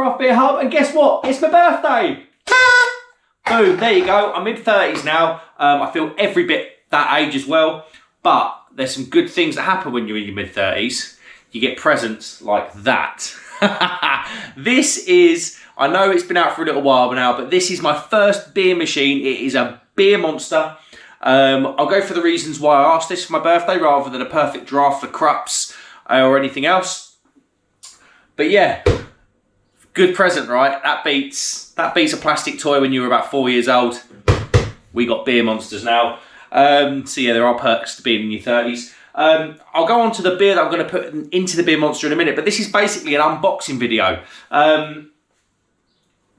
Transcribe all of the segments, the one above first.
Craft Beer Hub, and guess what? It's my birthday! Boom, there you go. I'm mid-30s now. I feel every bit that age as well, but there's some good things that happen when you're in your mid-30s. You get presents like that. This is, I know it's been out for a little while now, but this is my first beer machine. It is a beer monster. I'll go for the reasons why I asked this for my birthday rather than a perfect draft for Krups or anything else. But yeah, good present, right? That beats a plastic toy when you were about 4 years old. We got beer monsters now. So yeah, there are perks to being in your 30s. I'll go on to the beer that I'm going to put into the beer monster in a minute, but this is basically an unboxing video.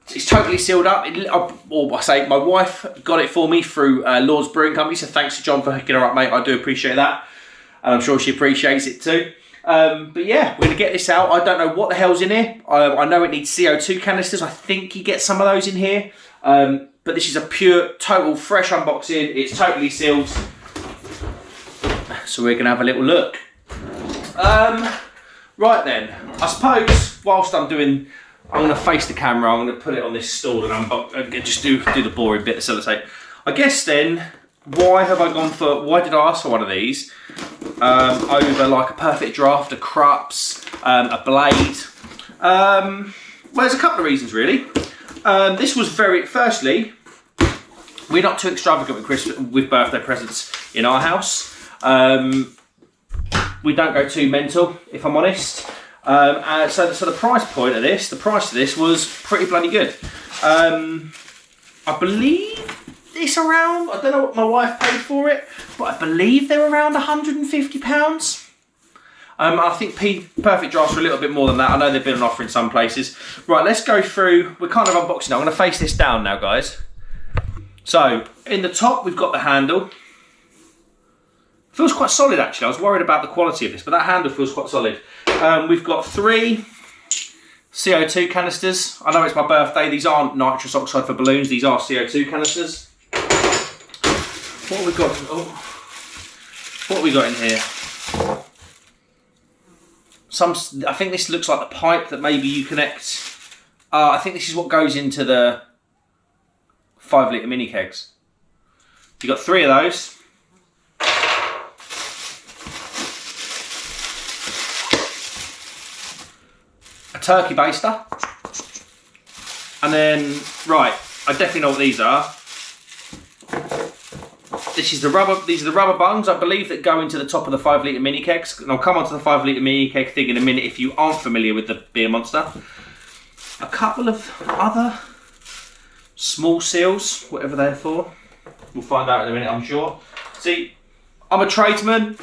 It's totally sealed up. My wife got it for me through Lord's Brewing Company, so thanks to John for hooking her up, mate. I do appreciate that, and I'm sure she appreciates it too. But yeah, we're going to get this out. I don't know what the hell's in here. I know it needs CO2 canisters. I think you get some of those in here. But this is a pure, total, fresh unboxing. It's totally sealed. So we're going to have a little look. Right then, I suppose whilst I'm going to face the camera, I'm going to put it on this stool and just do the boring bit of sellotape. I guess then, why did I ask for one of these over like a perfect draft, a Krups, a Blade? Well, there's a couple of reasons really. This was firstly, we're not too extravagant with birthday presents in our house. We don't go too mental, if I'm honest. So the price point of this, the price of this was pretty bloody good. I believe this around, I don't know what my wife paid for it, but I believe they're around £150. I think Perfect Drafts are a little bit more than that. I know they've been on offer in some places. Right, let's go through, we're kind of unboxing now. I'm going to face this down now, guys. So, in the top, we've got the handle. Feels quite solid, actually. I was worried about the quality of this, but that handle feels quite solid. We've got 3 CO2 canisters. I know it's my birthday. These aren't nitrous oxide for balloons. These are CO2 canisters. What have we got? Oh, what have we got in here? I think this looks like the pipe that maybe you connect. I think this is what goes into the 5 litre mini kegs. You've got 3 of those. A turkey baster. And then, right, I definitely know what these are. These are the rubber bungs, I believe, that go into the top of the 5 litre mini kegs. And I'll come on to the 5 litre mini keg thing in a minute if you aren't familiar with the beer monster. A couple of other small seals, whatever they're for. We'll find out in a minute, I'm sure. See, I'm a tradesman.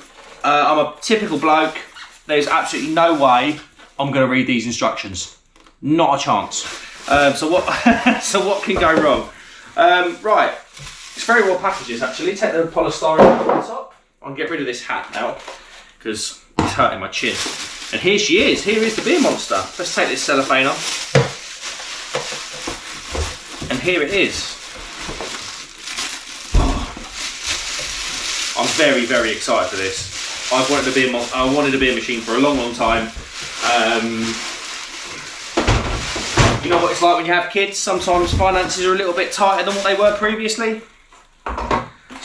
I'm a typical bloke. There's absolutely no way I'm going to read these instructions. Not a chance. So what can go wrong? Right. It's very well packaged, actually. Take the polystyrene off the top. I'll get rid of this hat now because it's hurting my chin. And here she is. Here is the beer monster. Let's take this cellophane off. And here it is. Oh. I'm very, very excited for this. I wanted a beer machine for a long, long time. You know what it's like when you have kids. Sometimes finances are a little bit tighter than what they were previously.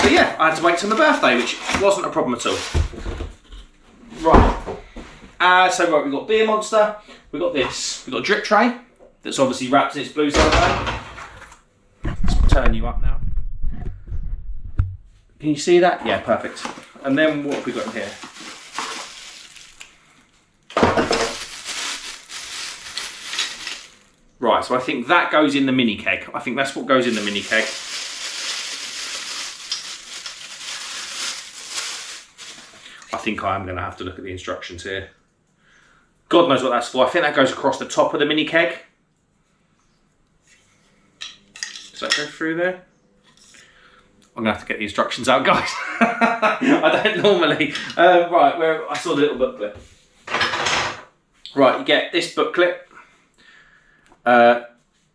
So yeah, I had to wait till my birthday, which wasn't a problem at all. Right. So right, we've got beer monster. We've got this. We've got a drip tray that's obviously wrapped in its blue cellophane. Let's turn you up now. Can you see that? Yeah, perfect. And then what have we got in here? Right, so I think that goes in the mini keg. I think that's what goes in the mini keg. I think I am going to have to look at the instructions here. God knows what that's for. I think that goes across the top of the mini keg. Does that go through there? I'm going to have to get the instructions out, guys. I don't normally. Right, where I saw the little booklet. Right, you get this booklet.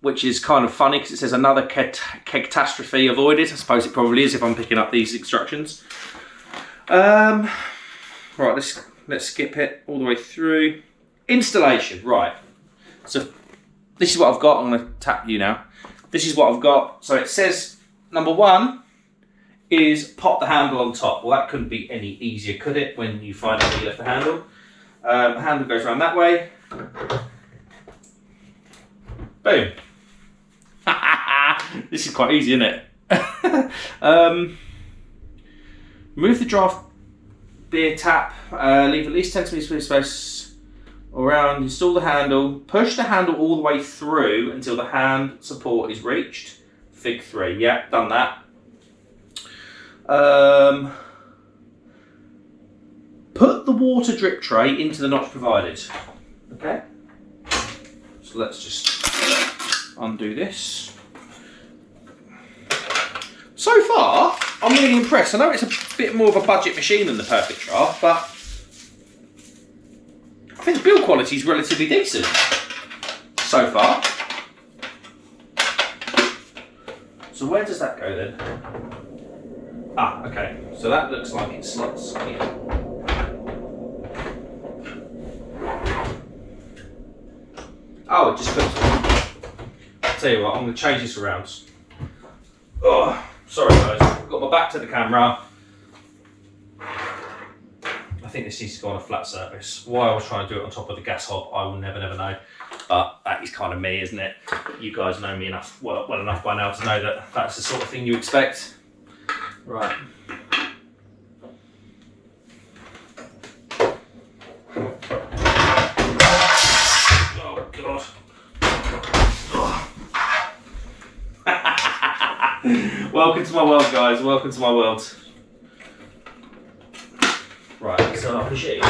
Which is kind of funny because it says another catastrophe avoided. I suppose it probably is if I'm picking up these instructions. Right, let's skip it all the way through. Installation, right. So this is what I've got. I'm going to tap you now. This is what I've got. So it says number 1 is pop the handle on top. Well, that couldn't be any easier, could it, when you find out where you left the handle? The handle goes around that way. Boom. This is quite easy, isn't it? Remove the draft beer tap, leave at least 10 centimeters of space around, install the handle, push the handle all the way through until the hand support is reached. Fig 3, yeah, done that. Put the water drip tray into the notch provided. Okay, so let's just undo this. So far, I'm really impressed. I know it's a bit more of a budget machine than the Perfect Draft, but I think the build quality is relatively decent so far. So where does that go then? Ah, okay. So that looks like it slots here. Oh, it just fits. I'll tell you what, I'm going to change this around. Oh, sorry guys, I've got my back to the camera. I think this needs to go on a flat surface. Why I was trying to do it on top of the gas hob, I will never know. But that is kind of me, isn't it? You guys know me enough, well enough by now to know that that's the sort of thing you expect. Right. Oh God. Welcome to my world, guys. Welcome to my world. Right, let's start off the sheet.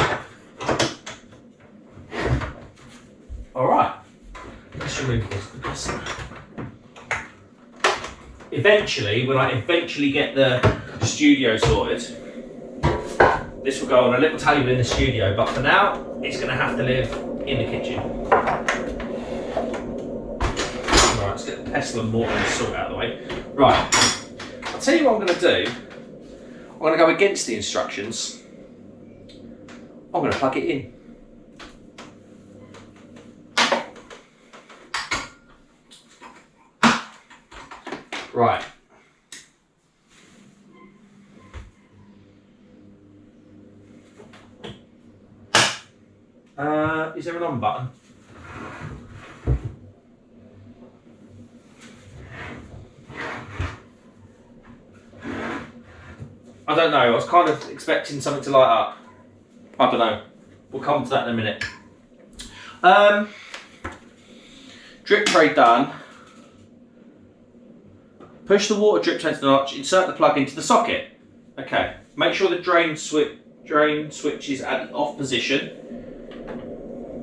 Alright. Let's remove this because eventually, when I eventually get the studio sorted, this will go on a little table in the studio, but for now, it's going to have to live in the kitchen. Right, let's get the pestle and mortar and salt out of the way. Right, I'll tell you what I'm going to do. I'm going to go against the instructions. I'm going to plug it in. Right. Is there an on button? I don't know. I was kind of expecting something to light up. I don't know. We'll come to that in a minute. Drip tray done. Push the water drip tray to the notch, insert the plug into the socket. Okay, make sure the drain switch is at the off position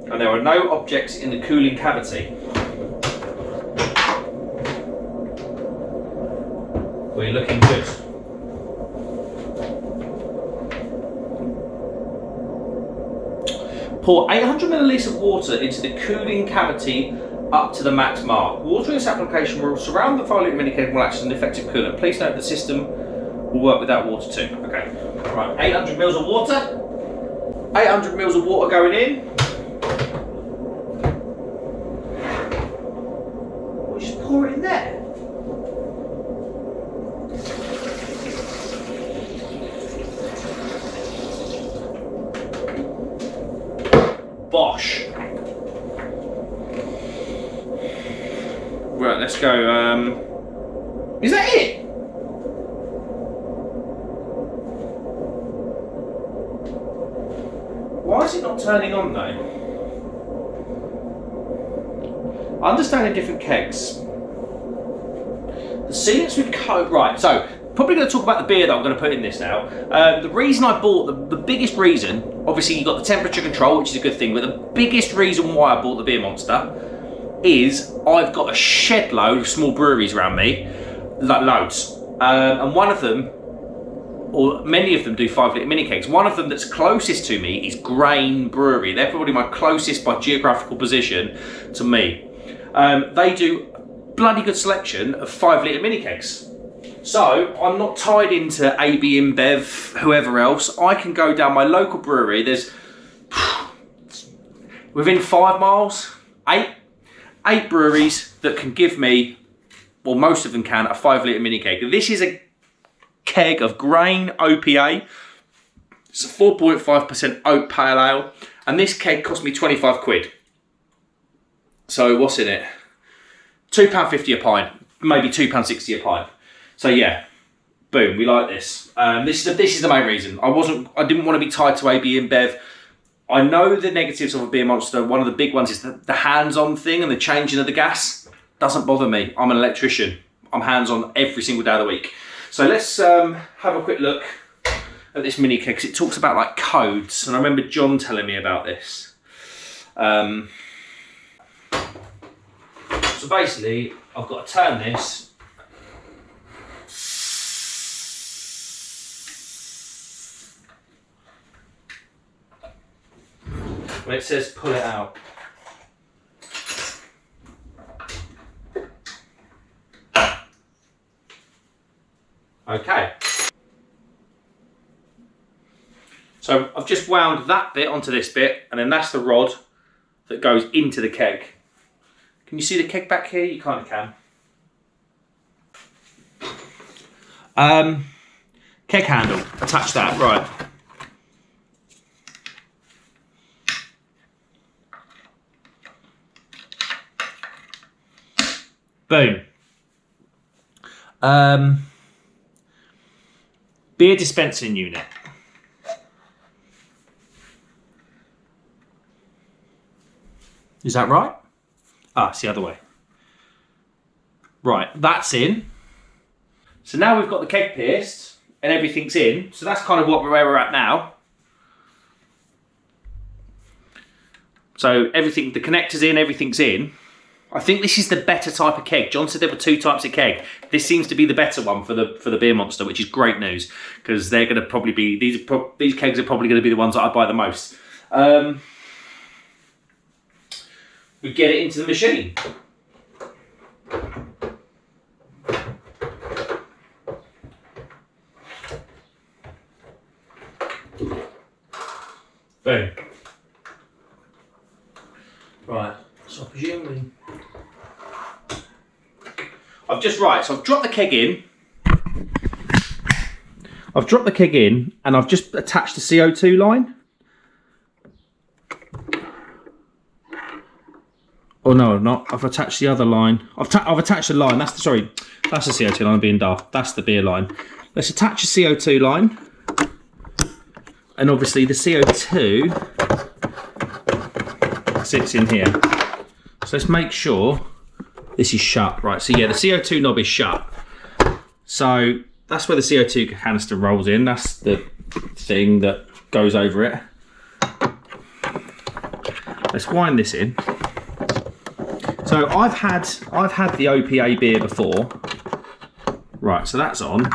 and there are no objects in the cooling cavity. We're looking good. Pour 800 millilitres of water into the cooling cavity up to the max mark. Water in this application will surround the 5 litre mini keg and will act as an effective coolant. Please note the system will work without water too. Okay, right, 800 mils of water. 800 mils of water going in. We'll just pour it in there. Bosh. Right, let's go. Is that it? Why is it not turning on though? I understand in different kegs. The sealants with coat. Right, so probably going to talk about the beer that I'm going to put in this now. The reason I bought, the biggest reason, obviously you've got the temperature control, which is a good thing, but the biggest reason why I bought the Beer Monster is I've got a shed load of small breweries around me, like loads, and one of them, or many of them, do 5 litre mini kegs. One of them that's closest to me is Grain Brewery. They're probably my closest by geographical position to me. They do bloody good selection of 5 litre mini kegs. So I'm not tied into AB InBev, whoever else. I can go down my local brewery. There's within 5 miles, 8 8 breweries that can give me, well, most of them can, a 5 litre mini keg. This is a keg of grain OPA. It's a 4.5% oat pale ale, and this keg cost me 25 quid. So what's in it? £2.50 a pint, maybe £2.60 a pint. So yeah, boom, we like this. This is the main reason. I didn't want to be tied to AB InBev. I know the negatives of a beer monster. One of the big ones is the hands-on thing and the changing of the gas. Doesn't bother me. I'm an electrician. I'm hands-on every single day of the week. So let's have a quick look at this mini keg, because it talks about like codes, and I remember John telling me about this. So basically, I've got to turn this. When it says pull it out. Okay. So I've just wound that bit onto this bit, and then that's the rod that goes into the keg. Can you see the keg back here? You kind of can. Keg handle, attach that, right. Boom. Beer dispensing unit. Is that right? Ah, it's the other way. Right, that's in. So now we've got the keg pierced and everything's in. So that's kind of where we're at now. So everything, the connector's in, everything's in. I think this is the better type of keg. John said there were 2 types of keg. This seems to be the better one for the beer monster, which is great news, because they're going to probably be these kegs are probably going to be the ones that I buy the most. We get it into the machine. Boom. Right. So I presume I've dropped the keg in. And I've just attached the CO2 line. Oh no, I've not. I've attached the other line. I've attached the line. That's the CO2 line. I'm being daft. That's the beer line. Let's attach a CO2 line. And obviously the CO2 sits in here. So let's make sure this is shut. Right, so yeah, the CO2 knob is shut. So that's where the CO2 canister rolls in. That's the thing that goes over it. Let's wind this in. So I've had the OPA beer before. Right, so that's on. Is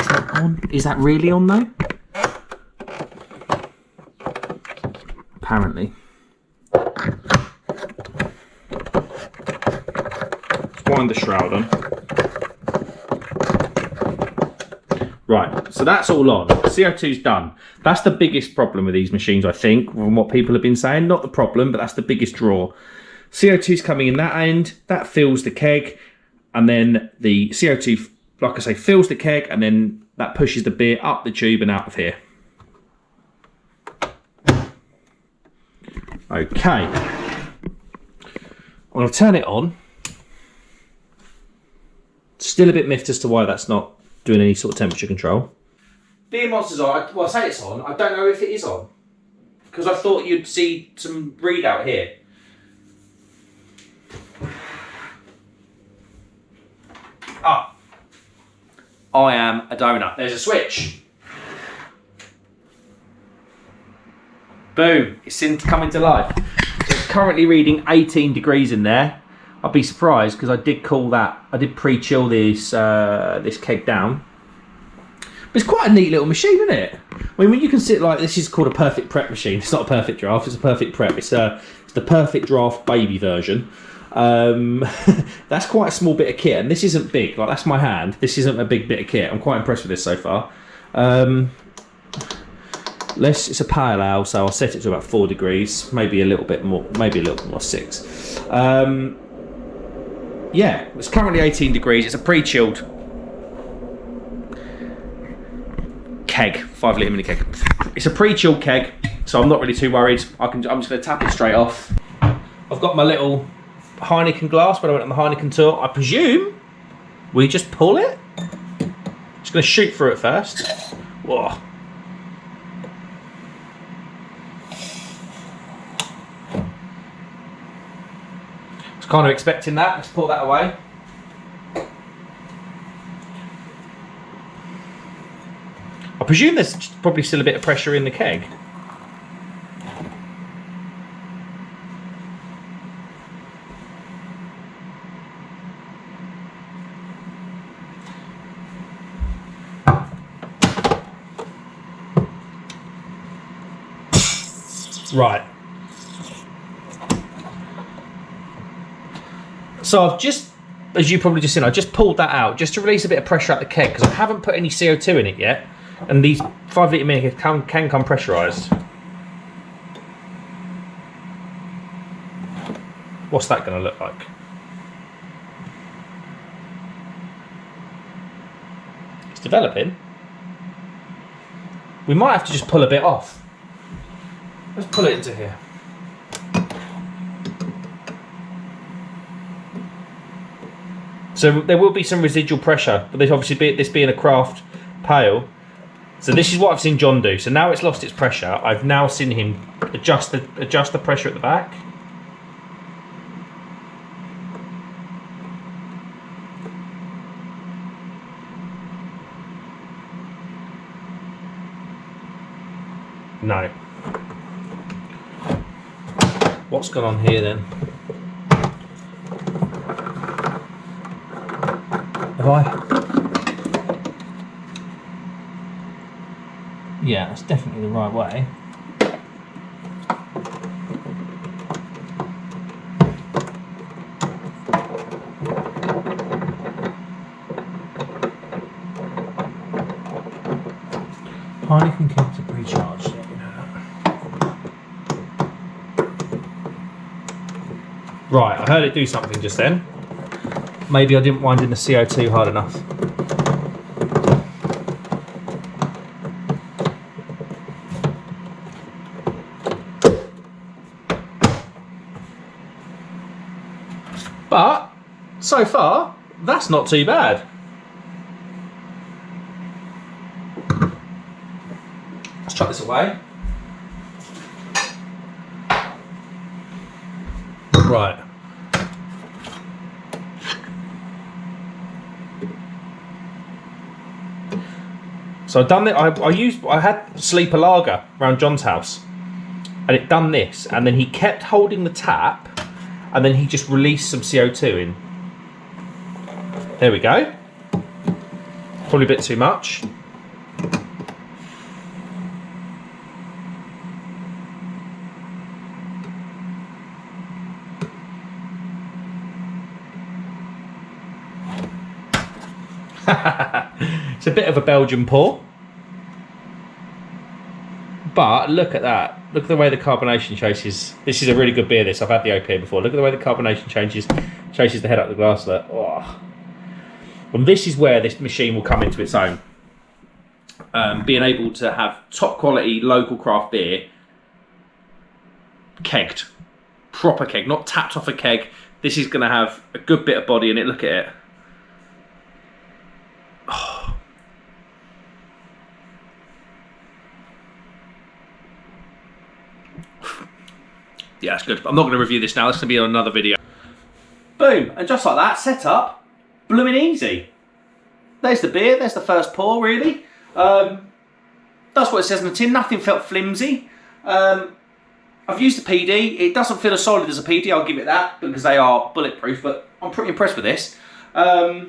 that on? Is that really on though? Apparently. Let's wind the shroud on. Right, so that's all on. CO2's done. That's the biggest problem with these machines, I think, from what people have been saying. Not the problem, but that's the biggest draw. CO2's coming in that end, that fills the keg, and then the CO2, like I say, fills the keg, and then that pushes the beer up the tube and out of here. Okay. I'm going to turn it on. Still a bit miffed as to why that's not doing any sort of temperature control. Beer Monster's on. Well, I say it's on. I don't know if it is on, because I thought you'd see some readout here. Ah. I am a donut. There's a switch. Boom. It's coming to life. So it's currently reading 18 degrees in there. I'd be surprised, because I did pre-chill this this keg down. But it's quite a neat little machine, isn't it? I mean, when you can sit like this, is called a perfect prep machine. It's not a perfect draft, it's a perfect prep. It's the perfect draft baby version. That's quite a small bit of kit, and this isn't big. Like, that's my hand. This isn't a big bit of kit. I'm quite impressed with this so far. It's a pale ale, so I'll set it to about 4 degrees, maybe a little bit more, 6. Yeah, it's currently 18 degrees. It's a pre-chilled keg, 5 litre mini keg. It's a pre-chilled keg, so I'm not really too worried. I'm just going to tap it straight off. I've got my little Heineken glass when I went on the Heineken tour. I presume we just pull it. Just going to shoot through it first. Whoa. I was kind of expecting that. Let's pull that away. I presume there's probably still a bit of pressure in the keg. Right. So I've just, as you probably just seen, I just pulled that out just to release a bit of pressure out the keg because I haven't put any CO2 in it yet, and these 5 litre mini can come pressurised. What's that going to look like? It's developing. We might have to just pull a bit off. Let's pull it into here. So there will be some residual pressure, but there's obviously this being a craft pail. So this is what I've seen John do. So now it's lost its pressure. I've now seen him adjust the pressure at the back. No. What's gone on here then? Have I? Yeah, that's definitely the right way. Heineken kegs are pre-charged. Yeah, you know that. Right, I heard it do something just then. Maybe I didn't wind in the CO2 hard enough. But, so far, that's not too bad. Let's chuck this away. Right. So I've done it. I had sleeper lager around John's house, and it done this, and then he kept holding the tap, and then he just released some CO2 in. There we go. Probably a bit too much. It's a bit of a Belgian pour, but look at that. Look at the way the carbonation chases. This is a really good beer. This, I've had the OPA before. Look at the way the carbonation chases the head up the glass there. Oh. And this is where this machine will come into its own. Being able to have top quality local craft beer kegged, proper keg, not tapped off a keg. This is going to have a good bit of body in it. Look at it. Oh. Yeah, it's good. I'm not going to review this now. It's going to be on another video. Boom. And just like that, set up, blooming easy. There's the beer. There's the first pour, really. That's what it says on the tin. Nothing felt flimsy. I've used the PD. It doesn't feel as solid as a PD, I'll give it that, because they are bulletproof, but I'm pretty impressed with this. Yeah,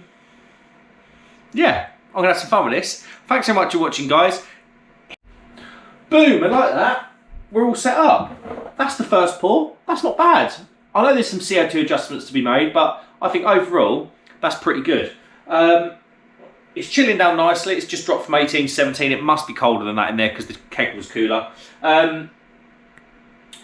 I'm going to have some fun with this. Thanks so much for watching, guys. Boom, and like that, we're all set up. That's the first pour. That's not bad. I know there's some CO2 adjustments to be made, but I think overall, that's pretty good. It's chilling down nicely. It's just dropped from 18 to 17. It must be colder than that in there because the keg was cooler.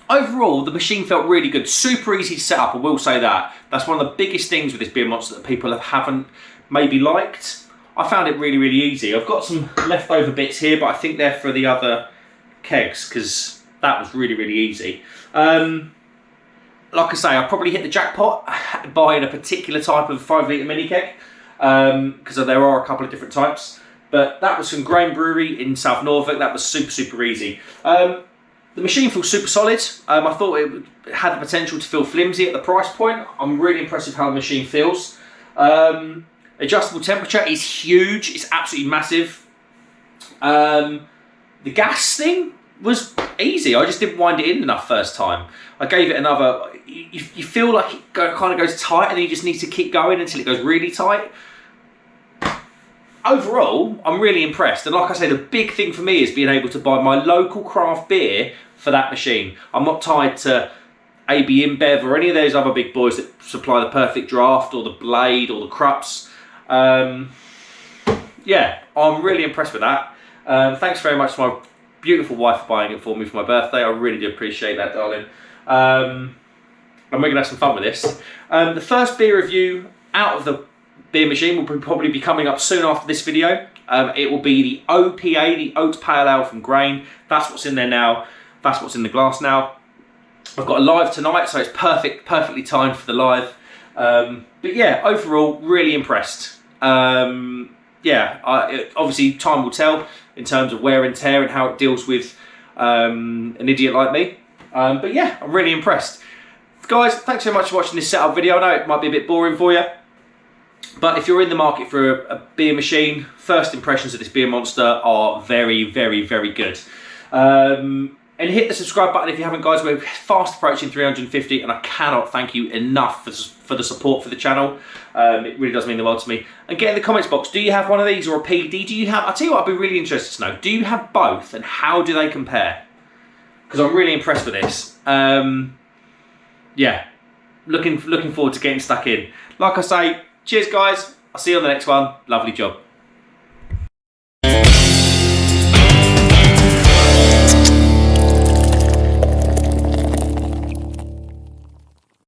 Overall, the machine felt really good. Super easy to set up, I will say that. That's one of the biggest things with this beer monster that people haven't maybe liked. I found it really, really easy. I've got some leftover bits here, but I think they're for the other kegs because that was really, really easy. Like I say, I probably hit the jackpot buying a particular type of 5 litre mini keg because there are a couple of different types. But that was from Grain Brewery in South Norfolk. That was super, super easy. The machine feels super solid. I thought it had the potential to feel flimsy at the price point. I'm really impressed with how the machine feels. Adjustable temperature is huge. It's absolutely massive. The gas thing was easy. I just didn't wind it in enough first time. I gave it another. You feel like it kind of goes tight, and then you just need to keep going until it goes really tight. Overall, I'm really impressed. And like I say, the big thing for me is being able to buy my local craft beer for that machine. I'm not tied to AB InBev or any of those other big boys that supply the Perfect Draught or the Blade or the Krups. Yeah, I'm really impressed with that. Thanks very much to my beautiful wife for buying it for me for my birthday. I really do appreciate that, darling. And we're going to have some fun with this. The first beer review out of the beer machine will probably be coming up soon after this video. It will be the OPA, the Oat Pale Ale from Grain. That's what's in there now. That's what's in the glass now. I've got a live tonight, so it's perfectly timed for the live. But yeah, overall, really impressed. Yeah, obviously time will tell in terms of wear and tear and how it deals with an idiot like me. But yeah, I'm really impressed. Guys, thanks so much for watching this setup video. I know it might be a bit boring for you, but if you're in the market for a beer machine, first impressions of this beer monster are very, very, very good. And hit the subscribe button if you haven't, guys. We're fast approaching 350, and I cannot thank you enough for the support for the channel. It really does mean the world to me. And get in the comments box, do you have one of these or a PD? Do you have, I'll tell you what, I'd be really interested to know. Do you have both, and how do they compare? Because I'm really impressed with this. Yeah, looking forward to getting stuck in. Like I say, cheers guys. I'll see you on the next one. Lovely job.